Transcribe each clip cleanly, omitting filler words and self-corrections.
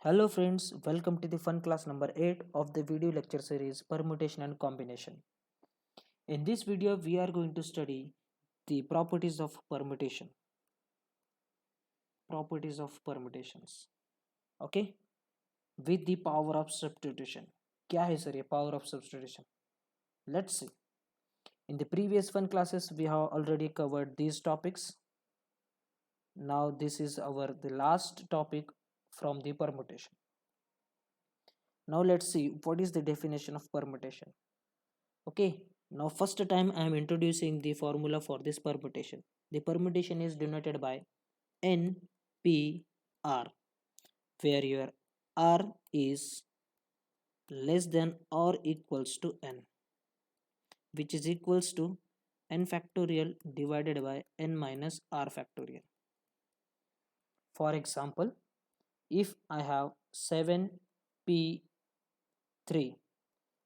Hello friends, welcome to the fun class number 8 of the video lecture series Permutation and Combination. In this video we are going to study the properties of permutation. Properties of permutations. Okay? With the power of substitution. क्या है sir ये power of substitution? Let's see. In the previous fun classes we have already covered these topics. Now this is the last topic from the permutation. Now let's see what is the definition of permutation. Okay, now first time I am introducing the formula for this permutation. The permutation is denoted by NPR, where your R is less than or equals to N, which is equals to N factorial divided by N minus R factorial. For example, if I have 7P3,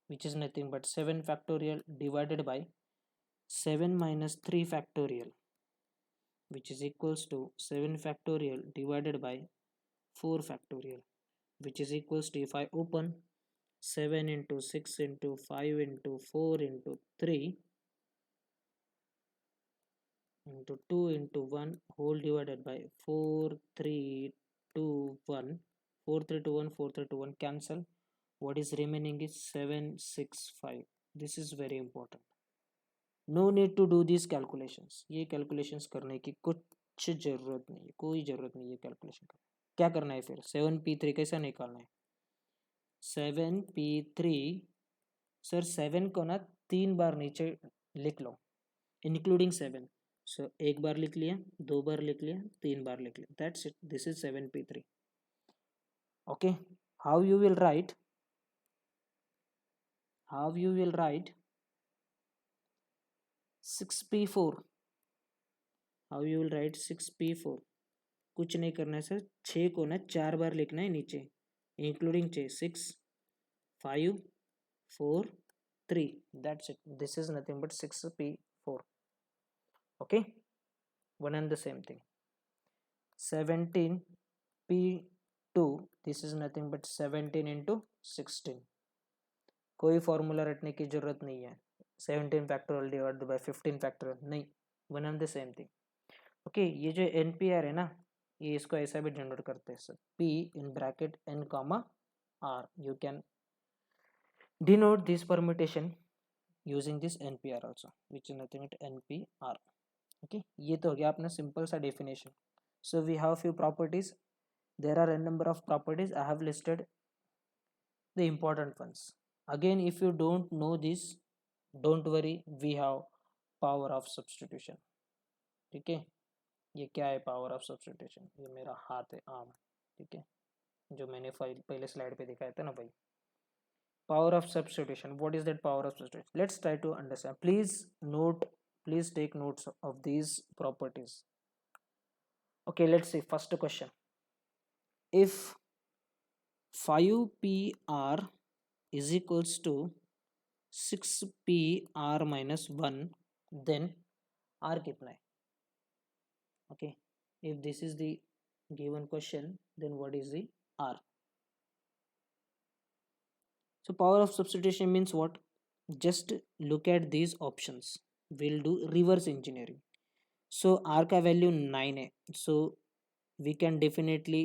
which is nothing but 7 factorial divided by 7 minus 3 factorial, which is equals to 7 factorial divided by 4 factorial, which is equals to, if I open 7 into 6 into 5 into 4 into 3 into 2 into 1 whole divided by 4 3 2 1 4 3 2 1 4 3 2 1 cancel. What is remaining is 7 6 5. This is very important. No need to do this calculations. ये calculations करने की कुछ ज़रूरत नहीं है, कोई ज़रूरत नहीं है कैलकुलेशन का. क्या करना है फिर? 7P3 कैसा निकालना है? 7P3 सर 7 को ना 3 बार नीचे लिख लो इंक्लूडिंग 7. सो एक बार लिख लिया, 2 बार लिख लिया, 3 बार लिख लिया. That's it. This is 7P3. Okay, how you will write 6P4. How you will write 6P4? कुछ नहीं करना है सर. 6 को ना 4 बार लिखना है नीचे including 6 5 4 3. That's it. This is nothing but 6P4. okay, one and the same thing. 17P2, this is nothing but 17 into 16. कोई फॉर्मूला रटने की जरूरत नहीं है. 17 फैक्टोरियल डिवाइडेड बाय 15 फैक्टोरियल नहीं, one and the same thing. Okay, ये जो NPR है ना, ये इसको ऐसा भी डिनोट करते हैं sir, P in bracket N comma R. You can denote this permutation using this NPR also, which is nothing but NPR. okay, ये तो हो गया अपना सिंपल सा definition. So we have few properties. There are a number of properties. I have listed the important ones. Again, if you don't know this, don't worry, we have power of substitution. ठीक है, ये क्या है power of substitution? ये मेरा हाथ है, arm. ठीक है, जो मैंने पहले स्लाइड पे दिखाया था ना भाई. Power of substitution. What is that power of substitution? Let's try to understand. Please take notes of these properties. Okay, let's see. First question. If 5PR is equals to 6PR minus 1, then R कितना है? Okay, if this is the given question, then what is the R? So power of substitution means what? Just look at these options. We'll do reverse engineering. So R का value 9 है, so we can definitely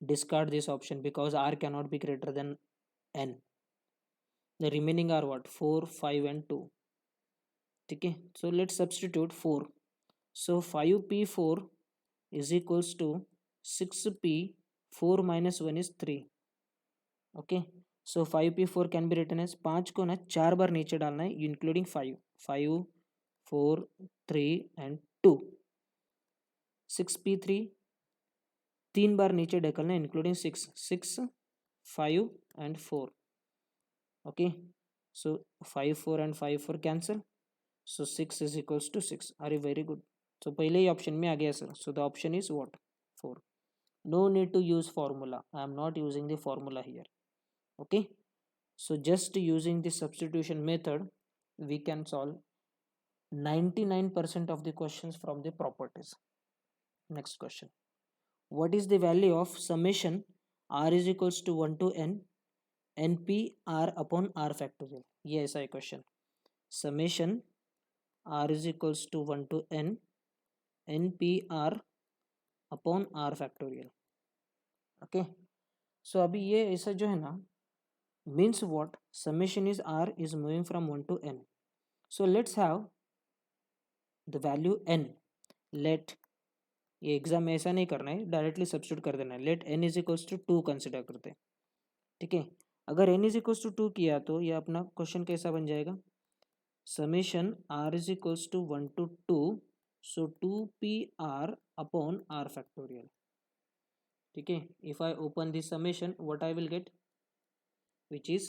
discard this option because R cannot be greater than N. The remaining are what? 4 5 and 2. ठीक है, so let's substitute 4. So 5P4 is equals to 6P. 4 minus 1 is 3. okay, so 5P4 can be written as 5 को ना 4 बार नीचे डालना है including 5 4 3 and 2. 6P3 3 बार नीचे ढकलना है including 6 5 and 4. okay, so 5 4 and 5 4 cancel, so 6 is equals to 6. अरे very good. so पहले ही option में आ गया sir. so the option is what? 4. no need to use formula. I am not using the formula here. okay, so just using the substitution method we can solve 99% of the questions from the properties. Next question. What is the value of summation r is equals to 1 to n np r upon r factorial. ये ऐसा है question. Summation r is equals to 1 to n np r upon r factorial. Okay so अभी ये ऐसा जो है ना means what? Summation is r is moving from 1 to n. So let's have the value n. Let ये exam में ऐसा नहीं करना है, डायरेक्टली सब्स्टिट्यूट कर देना है. Let n is equals to 2 consider करते हैं. ठीक है, अगर n इज इक्वल्स टू 2 किया तो ये अपना क्वेश्चन कैसा बन जाएगा? Summation r is equals to 1 to 2, so 2pr upon r factorial. ठीक है, if I open this summation what I will get, which is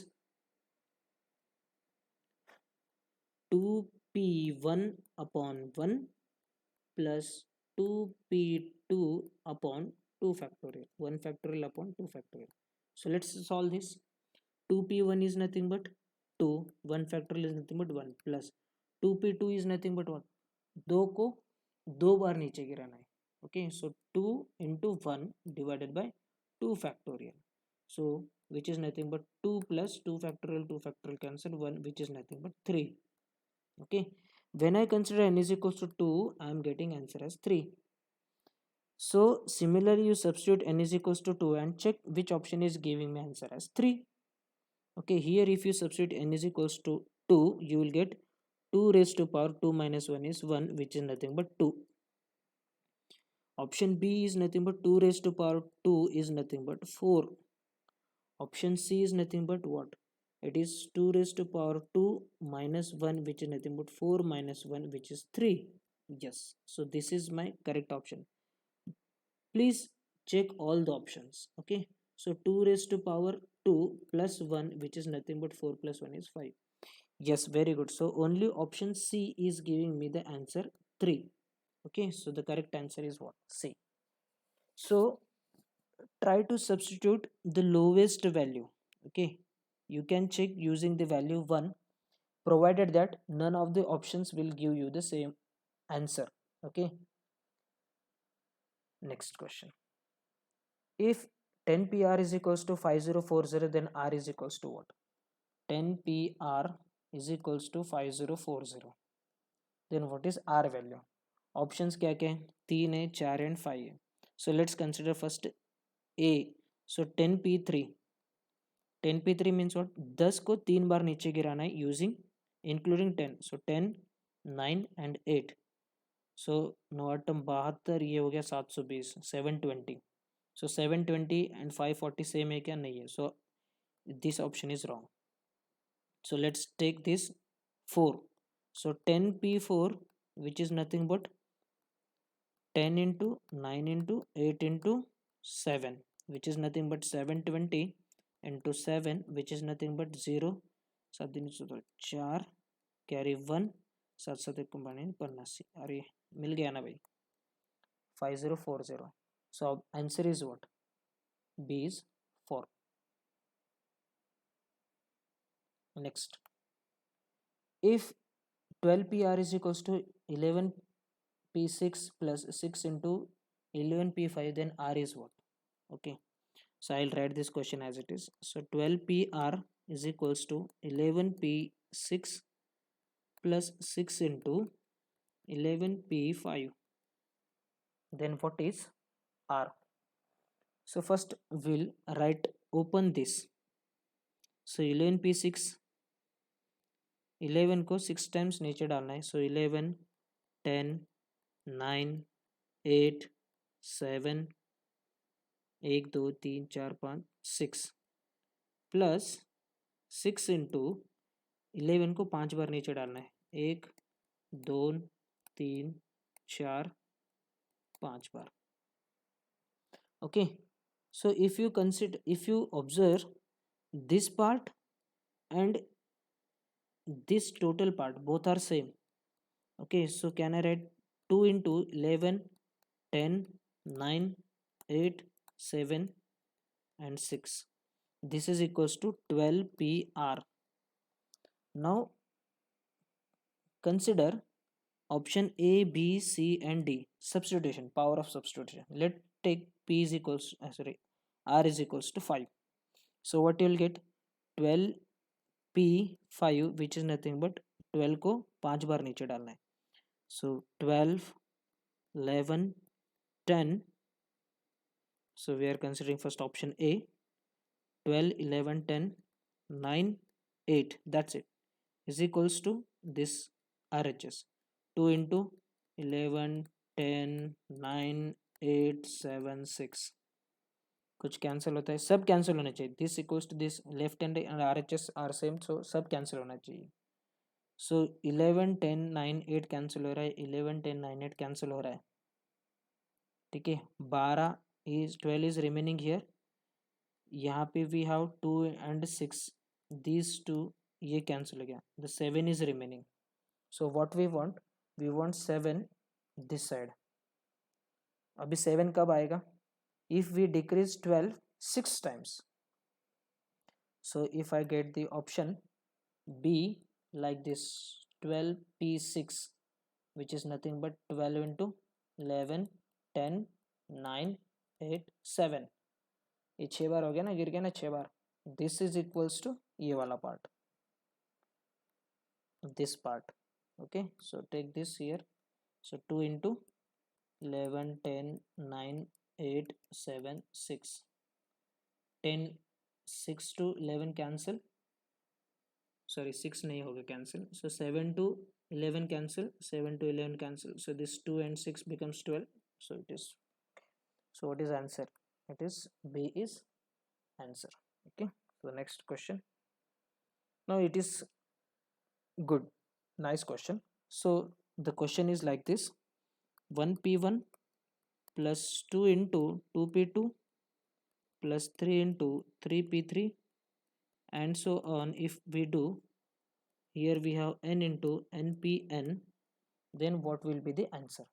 2p1 upon 1 plus 2p2 upon 2 factorial, 1 factorial upon 2 factorial. So let's solve this. 2p1 is nothing but 2, 1 factorial is nothing but 1 plus 2p2 is nothing but what? 2 को 2 बार नीचे गिराना है. Okay, so 2 into 1 divided by 2 factorial. So which is nothing but 2 plus 2 factorial cancel 1, which is nothing but 3. Okay, when I consider n is equals to 2, I am getting answer as 3. So similarly you substitute n is equals to 2 and check which option is giving me answer as 3. Okay, here if you substitute n is equals to 2, you will get 2 raised to power 2 minus 1 is 1, which is nothing but 2. Option B is nothing but 2 raised to power 2 is nothing but 4. Option C is nothing but what? It is 2 raised to power 2 minus 1, which is nothing but 4 minus 1, which is 3. Yes, so this is my correct option. Please check all the options. Okay, so 2 raised to power 2 plus 1, which is nothing but 4 plus 1 is 5. Yes, very good. So only option C is giving me the answer 3. Okay, so the correct answer is what? C. So try to substitute the lowest value. Okay, you can check using the value 1, provided that none of the options will give you the same answer. Okay, next question. If 10pr is equals to 5040, then r is equals to what? 10pr is equals to 5040, then what is r value? Options क्या क्या है? 3 है, 4 and 5 है. So let's consider first A. So 10p3. 10p3 means what? 10 को 3 बार नीचे गिराना है using including 10. So 10, 9 and 8. So 9 72, ये हो गया 720, 720. So 720 and 540 सेम है क्या? नहीं है. So this option is wrong. So let's take this 4. So 10p4, which is nothing but 10 into 9 into 8 into 7, which is nothing but 720 into 7, which is nothing but 0, 7 दिन 4 carry 1, 7 7 combine 50. अरे मिल गया ना भाई, 5040. So answer is what? B is 4. Next, if 12pr is equals to 11p6 plus 6 into 11p5, then r is what? Okay, so I'll write this question as it is. So 12pr is equals to 11p6 plus 6 into 11p5, then what is r? So first we'll write, open this. So 11p6, 11 को 6 times नीचे डालना है. So 11, 10, 9, 8, 7, 1 2 3 4 5 6 plus 6 into 11 को 5 बार नीचे डालना है. 1 2 3 4 5 बार. Okay, so if you observe this part and this total part, both are same. Okay, so can I write 2 into 11, 10, 9, 8, 7 and 6. This is equals to 12pr. Now consider option A, B, C and D. Substitution, power of substitution. Let's take p is equals r is equals to 5. So what you will get 12p5 which is nothing but 12 को 5 बार नीचे डालना है. So 12, 11, 10. So we are considering first option A. 12, 11, 10, 9, 8. That's it. Is equals to this RHS. 2 into 11, 10, 9, 8, 7, 6. कुछ cancel होता है, सब cancel होना चाहिए. This equals to this, left hand and RHS are same, so सब कैंसिल होना चाहिए. सो 11, 10, 9, 8 कैंसिल हो रहा है. 11, 10, 9, 8 कैंसिल हो रहा है. ठीक है. 12 इज रिमेनिंग हियर. यहाँ पे वी हैव 2 and 6. these 2 ये कैंसिल हो गया. The 7 is remaining. So what we want 7 this side. अभी 7 कब आएगा? if we decrease 12 6 times. So if I get the option B like this, 12p6 which is nothing but 12 into 11, 10, 9, 8, 7. ये 6 बार हो गया ना, गिर गया ना 6 बार. This is equals to ये वाला part, this part. Okay, so take this here. So 2 into 11, 10, 9, 8, 7, 6. 10, 6 to 11 cancel. Sorry, 6 नहीं होगा cancel. So 7 to 11 cancel. 7 to 11 cancel. So this 2 and 6 becomes 12. So it is. So what is answer? It is B is answer. Okay. So next question. Now it is good. Nice question. So the question is like this. 1p1 plus 2 into 2p2 plus 3 into 3p3 and so on. If we do, here we have n into npn, then what will be the answer?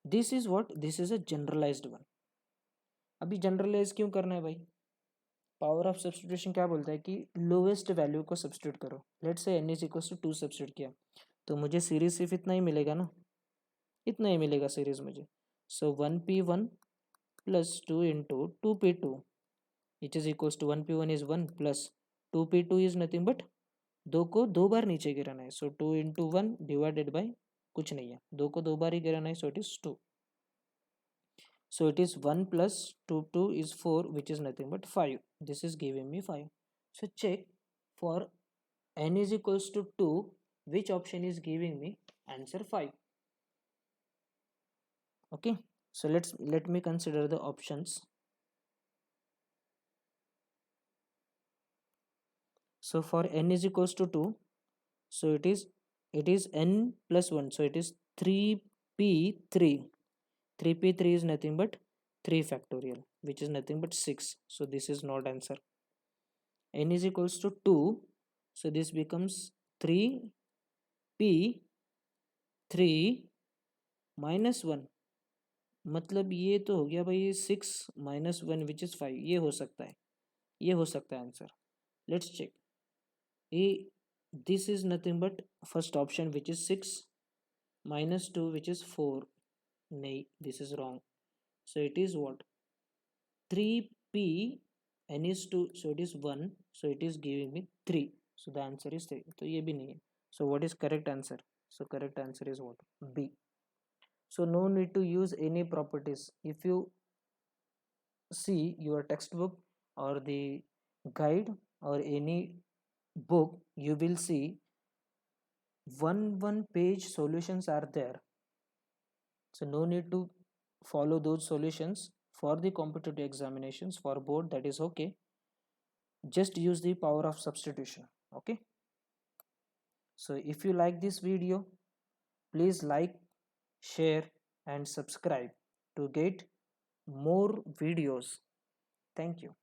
This is what? This is a generalized one. अभी generalise क्यों करना है भाई? Power of substitution क्या बोलता है कि lowest value को सब्स्टिट्यूट करो. Let's say n is equal to 2 substitute किया तो मुझे सीरीज सिर्फ इतना ही मिलेगा ना, इतना ही मिलेगा सीरीज मुझे. So 1p1 plus 2 into 2p2 it is equal to 1p1 is 1 plus 2p2 is nothing but 2 को 2 बार नीचे गिराना है. सो 2 इंटू 1 डिवाइडेड बाई कुछ नहीं है, 2 को 2 बार ही गिराना है. So it is 2. So it is 1 plus 2 is 4 which is nothing but 5. This is giving me 5. So check for n is equals to 2 which option is giving me answer 5. Okay, so let me consider the options. So for n is equals to 2, so it is n plus 1, so it is 3p3. 3p3 is nothing but 3 factorial which is nothing but 6. So this is not answer. N is equals to 2, so this becomes 3p3 minus 1. मतलब ये तो हो गया भाई 6 minus 1 which is 5. ये हो सकता है, ये हो सकता है answer. Let's check. This is nothing but first option which is 6 minus 2 which is 4. नहीं, this is wrong. So it is what? 3p, n is 2, so it is 1, so it is giving me 3. So the answer is 3. तो ये भी नहीं है. So what is correct answer? So correct answer is what? B. So no need to use any properties. If you see your textbook or the guide or any book, you will see one page solutions are there. So no need to follow those solutions for the competitive examinations. For board, that is okay. Just use the power of substitution. Okay. So if you like this video, please like, share and subscribe to get more videos. Thank you.